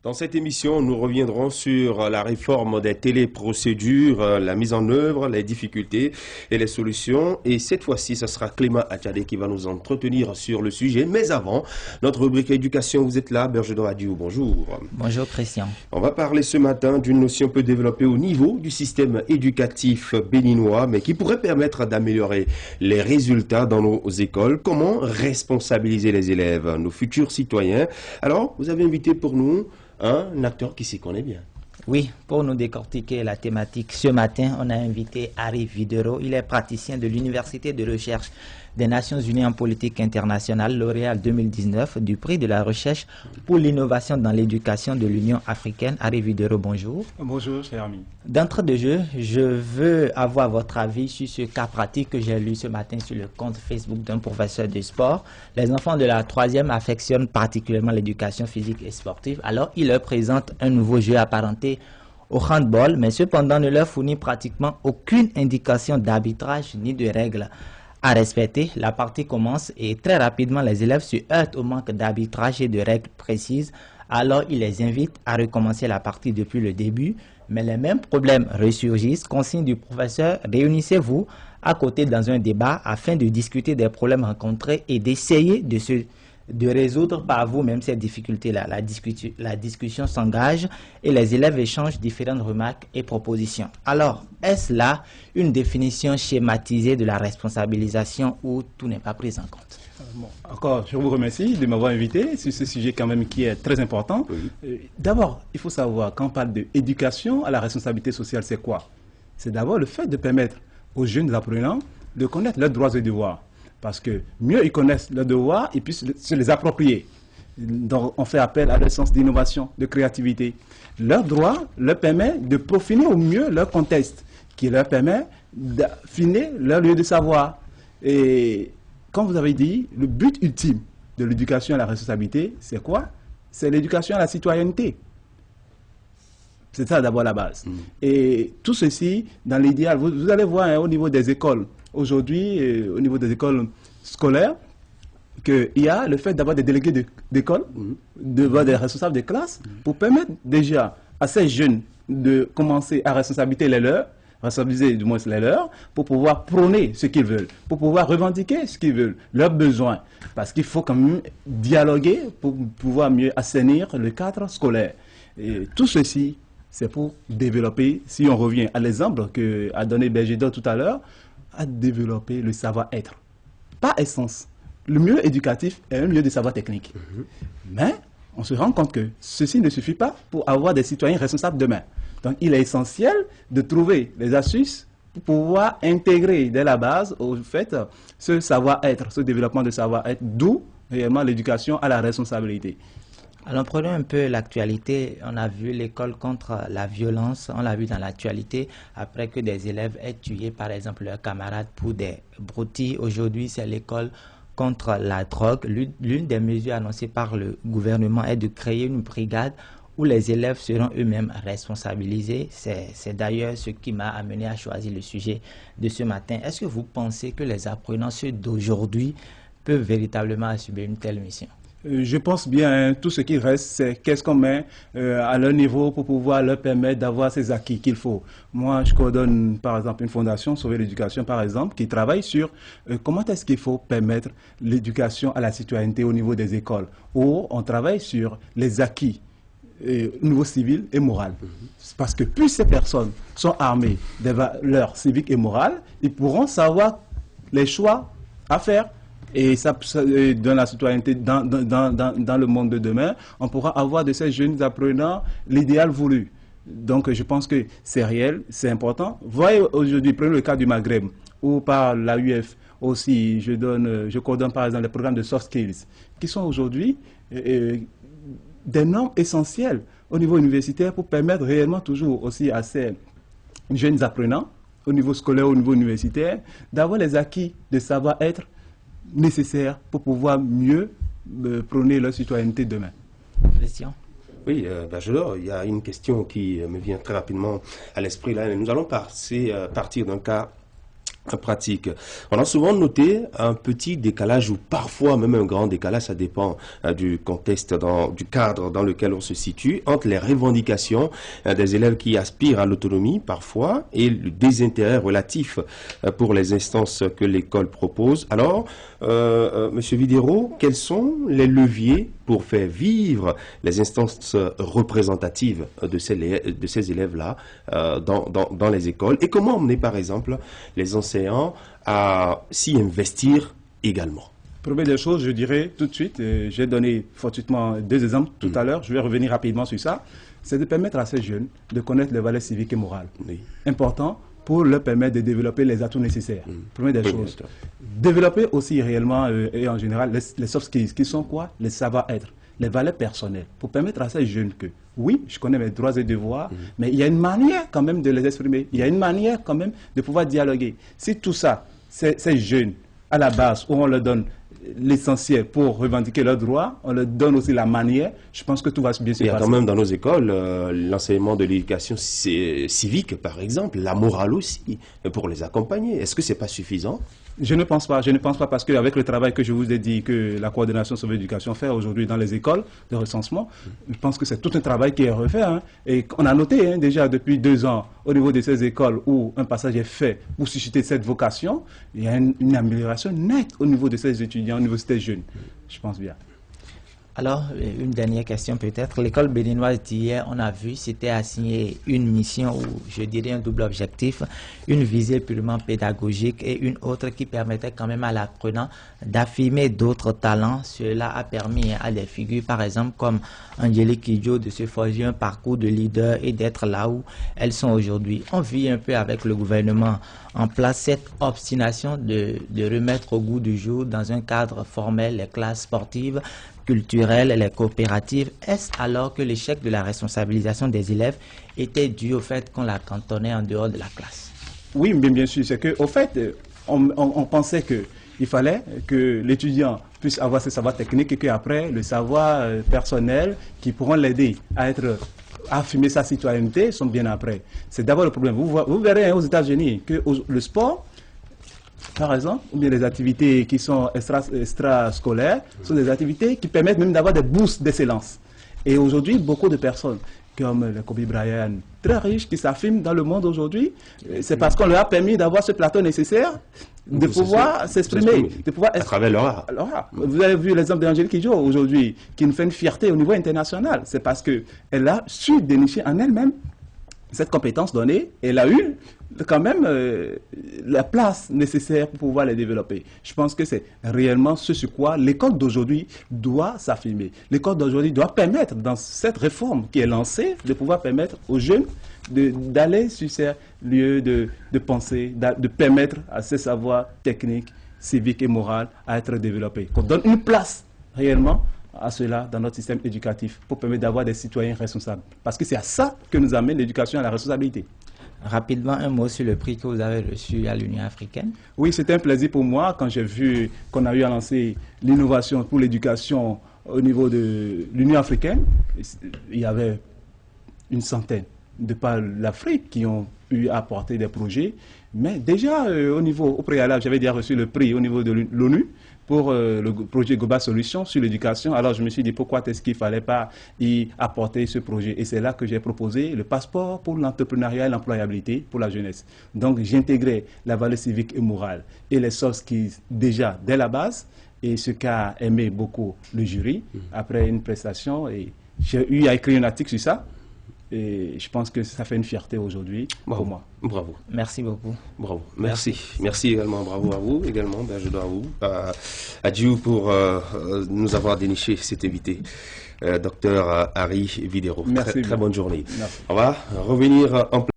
Dans cette émission, nous reviendrons sur la réforme des téléprocédures, la mise en œuvre, les difficultés et les solutions. Et cette fois-ci, ce sera Clément Attiadé qui va nous entretenir sur le sujet. Mais avant, notre rubrique éducation, vous êtes là, Berger Adiou, bonjour. Bonjour Christian. On va parler ce matin d'une notion peu développée au niveau du système éducatif béninois, mais qui pourrait permettre d'améliorer les résultats dans nos écoles. Comment responsabiliser les élèves, nos futurs citoyens? Alors, vous avez invité pour nous un acteur qui s'y connaît bien. Oui, pour nous décortiquer la thématique, ce matin, on a invité Harry Videro. Il est praticien de l'Université de recherche des Nations Unies en politique internationale, lauréat 2019 du prix de la recherche pour l'innovation dans l'éducation de l'Union africaine. Harry Videro, bonjour. Bonjour, cher ami. D'entrée de jeu, je veux avoir votre avis sur ce cas pratique que j'ai lu ce matin sur le compte Facebook d'un professeur de sport. Les enfants de la 3e affectionnent particulièrement l'éducation physique et sportive. Alors, il leur présente un nouveau jeu apparenté au handball, mais cependant ne leur fournit pratiquement aucune indication d'arbitrage ni de règles à respecter. La partie commence et très rapidement les élèves se heurtent au manque d'arbitrage et de règles précises. Alors il les invite à recommencer la partie depuis le début, mais les mêmes problèmes ressurgissent. Consigne du professeur: réunissez-vous à côté dans un débat afin de discuter des problèmes rencontrés et d'essayer de résoudre par vous-même ces difficultés-là. La discussion s'engage et les élèves échangent différentes remarques et propositions. Alors, est-ce là une définition schématisée de la responsabilisation où tout n'est pas pris en compte? Bon, encore, je vous remercie de m'avoir invité sur ce sujet quand même qui est très important. Oui. D'abord, il faut savoir, quand on parle d'éducation à la responsabilité sociale, c'est quoi? C'est d'abord le fait de permettre aux jeunes apprenants de connaître leurs droits et devoirs. Parce que mieux ils connaissent leurs devoirs, ils puissent se les approprier. Donc, on fait appel à leur sens d'innovation, de créativité. Leur droit leur permet de peaufiner au mieux leur contexte, qui leur permet d'affiner leur lieu de savoir. Et comme vous avez dit, le but ultime de l'éducation à la responsabilité, c'est quoi? C'est l'éducation à la citoyenneté. C'est ça d'abord la base. Et tout ceci, dans l'idéal, vous allez voir hein, au niveau des écoles, aujourd'hui, au niveau des écoles scolaires, qu'il y a le fait d'avoir des délégués d'école, d'avoir des responsables de classe, pour permettre déjà à ces jeunes de commencer à responsabiliser du moins les leurs, pour pouvoir prôner ce qu'ils veulent, pour pouvoir revendiquer ce qu'ils veulent, leurs besoins. Parce qu'il faut quand même dialoguer pour pouvoir mieux assainir le cadre scolaire. Et tout ceci, c'est pour développer, si on revient à l'exemple qu'a donné Berger tout à l'heure, à développer le savoir-être. Par essence, le milieu éducatif est un milieu de savoir technique. Mais on se rend compte que ceci ne suffit pas pour avoir des citoyens responsables demain. Donc il est essentiel de trouver les astuces pour pouvoir intégrer dès la base au fait ce savoir-être, ce développement de savoir-être, d'où réellement l'éducation à la responsabilité. Alors prenons un peu l'actualité. On a vu l'école contre la violence, on l'a vu dans l'actualité, après que des élèves aient tué par exemple leurs camarades pour des broutilles. Aujourd'hui, c'est l'école contre la drogue. L'une des mesures annoncées par le gouvernement est de créer une brigade où les élèves seront eux-mêmes responsabilisés. C'est d'ailleurs ce qui m'a amené à choisir le sujet de ce matin. Est-ce que vous pensez que les apprenants, ceux d'aujourd'hui, peuvent véritablement assumer une telle mission? Je pense bien, tout ce qui reste, c'est qu'est-ce qu'on met à leur niveau pour pouvoir leur permettre d'avoir ces acquis qu'il faut. Moi, je coordonne par exemple une fondation, Sauver l'éducation par exemple, qui travaille sur comment est-ce qu'il faut permettre l'éducation à la citoyenneté au niveau des écoles, où on travaille sur les acquis au niveau civil et moral. Parce que plus ces personnes sont armées des valeurs civiques et morales, ils pourront savoir les choix à faire. Et ça, dans la citoyenneté, dans le monde de demain, on pourra avoir de ces jeunes apprenants l'idéal voulu. Donc je pense que c'est réel, c'est important. Voyez aujourd'hui, prenez le cas du Maghreb, où par l'AUF aussi, je coordonne par exemple les programmes de soft skills, qui sont aujourd'hui des normes essentielles au niveau universitaire pour permettre réellement toujours aussi à ces jeunes apprenants, au niveau scolaire, au niveau universitaire, d'avoir les acquis de savoir-être nécessaires pour pouvoir mieux prôner leur citoyenneté demain. Christian? Oui, Bachelor, il y a une question qui me vient très rapidement à l'esprit là. Nous allons partir d'un cas pratique. On a souvent noté un petit décalage ou parfois même un grand décalage, ça dépend du contexte, du cadre dans lequel on se situe, entre les revendications des élèves qui aspirent à l'autonomie parfois et le désintérêt relatif pour les instances que l'école propose. Alors, Monsieur Videro, quels sont les leviers pour faire vivre les instances représentatives de ces élèves-là dans les écoles, et comment emmener par exemple les enseignants à s'y investir également? Première des choses, je dirais tout de suite, j'ai donné fortuitement 2 exemples tout à l'heure, je vais revenir rapidement sur ça, c'est de permettre à ces jeunes de connaître les valeurs civiques et morales. Oui. Important pour leur permettre de développer les atouts nécessaires. Première des choses. Développer aussi réellement et en général les soft skills, qui sont quoi? Les savoir-être, les valeurs personnelles, pour permettre à ces jeunes que, oui, je connais mes droits et devoirs, mais il y a une manière quand même de les exprimer, il y a une manière quand même de pouvoir dialoguer. Si tout ça, ces jeunes, à la base, où on leur donne l'essentiel pour revendiquer leurs droits, on leur donne aussi la manière, je pense que tout va bien se passer. Il y a quand même dans nos écoles l'enseignement de l'éducation civique, par exemple, la morale aussi, pour les accompagner. Est-ce que ce n'est pas suffisant? Je ne pense pas parce qu'avec le travail que je vous ai dit que la coordination sur l'éducation fait aujourd'hui dans les écoles de recensement, je pense que c'est tout un travail qui est refait. Et on a noté déjà depuis 2 ans au niveau de ces écoles où un passage est fait pour susciter cette vocation, il y a une amélioration nette au niveau de ces étudiants, au niveau de ces jeunes. Je pense bien. Alors, une dernière question peut-être. L'école béninoise d'hier, on a vu, c'était assigné une mission ou je dirais un double objectif, une visée purement pédagogique et une autre qui permettait quand même à l'apprenant d'affirmer d'autres talents. Cela a permis à des figures, par exemple, comme Angélique Kidjo, de se forger un parcours de leader et d'être là où elles sont aujourd'hui. On vit un peu avec le gouvernement en place cette obstination de remettre au goût du jour dans un cadre formel les classes sportives, culturelles, les coopératives. Est-ce alors que l'échec de la responsabilisation des élèves était dû au fait qu'on la cantonnait en dehors de la classe? Oui, bien sûr. C'est qu'au fait, on pensait qu'il fallait que l'étudiant puisse avoir ce savoir technique et qu'après, le savoir personnel qui pourront l'aider à affirmer sa citoyenneté sont bien après. C'est d'abord le problème. Vous verrez aux États-Unis que le sport, par exemple, ou bien les activités qui sont extrascolaires, sont des activités qui permettent même d'avoir des bourses d'excellence. Et aujourd'hui, beaucoup de personnes, comme le Kobe Bryant, très riches, qui s'affirment dans le monde aujourd'hui, c'est parce qu'on leur a permis d'avoir ce plateau nécessaire, de pouvoir s'exprimer, de pouvoir à travers leur art. Vous avez vu l'exemple d'Angélique Kidjo aujourd'hui, qui nous fait une fierté au niveau international. C'est parce qu'elle a su dénicher en elle-même cette compétence donnée, elle a eu quand même la place nécessaire pour pouvoir les développer. Je pense que c'est réellement ce sur quoi l'école d'aujourd'hui doit s'affirmer. L'école d'aujourd'hui doit permettre, dans cette réforme qui est lancée, de pouvoir permettre aux jeunes d'aller sur ces lieux de pensée, de permettre à ces savoirs techniques, civiques et moraux à être développés. Qu'on donne une place réellement à cela dans notre système éducatif pour permettre d'avoir des citoyens responsables. Parce que c'est à ça que nous amène l'éducation à la responsabilité. Rapidement, un mot sur le prix que vous avez reçu à l'Union africaine. Oui, c'était un plaisir pour moi quand j'ai vu qu'on a eu à lancer l'innovation pour l'éducation au niveau de l'Union africaine. Il y avait une centaine de par l'Afrique qui ont pu apporter des projets. Mais déjà, au préalable, j'avais déjà reçu le prix au niveau de l'ONU pour le projet Global Solutions sur l'éducation. Alors je me suis dit pourquoi est-ce qu'il ne fallait pas y apporter ce projet. Et c'est là que j'ai proposé le passeport pour l'entrepreneuriat et l'employabilité pour la jeunesse. Donc j'ai intégré la valeur civique et morale et les soft skills déjà dès la base. Et ce qu'a aimé beaucoup le jury après une prestation. Et j'ai eu à écrire un article sur ça. Et je pense que ça fait une fierté aujourd'hui pour moi. Bravo. Merci beaucoup. Bravo. Merci. Merci également. Bravo à vous également. Ben, je dois à vous. À Dieu pour nous avoir déniché cet invité. Docteur Harry Videro. Merci. Très bonne journée. Merci. On va revenir en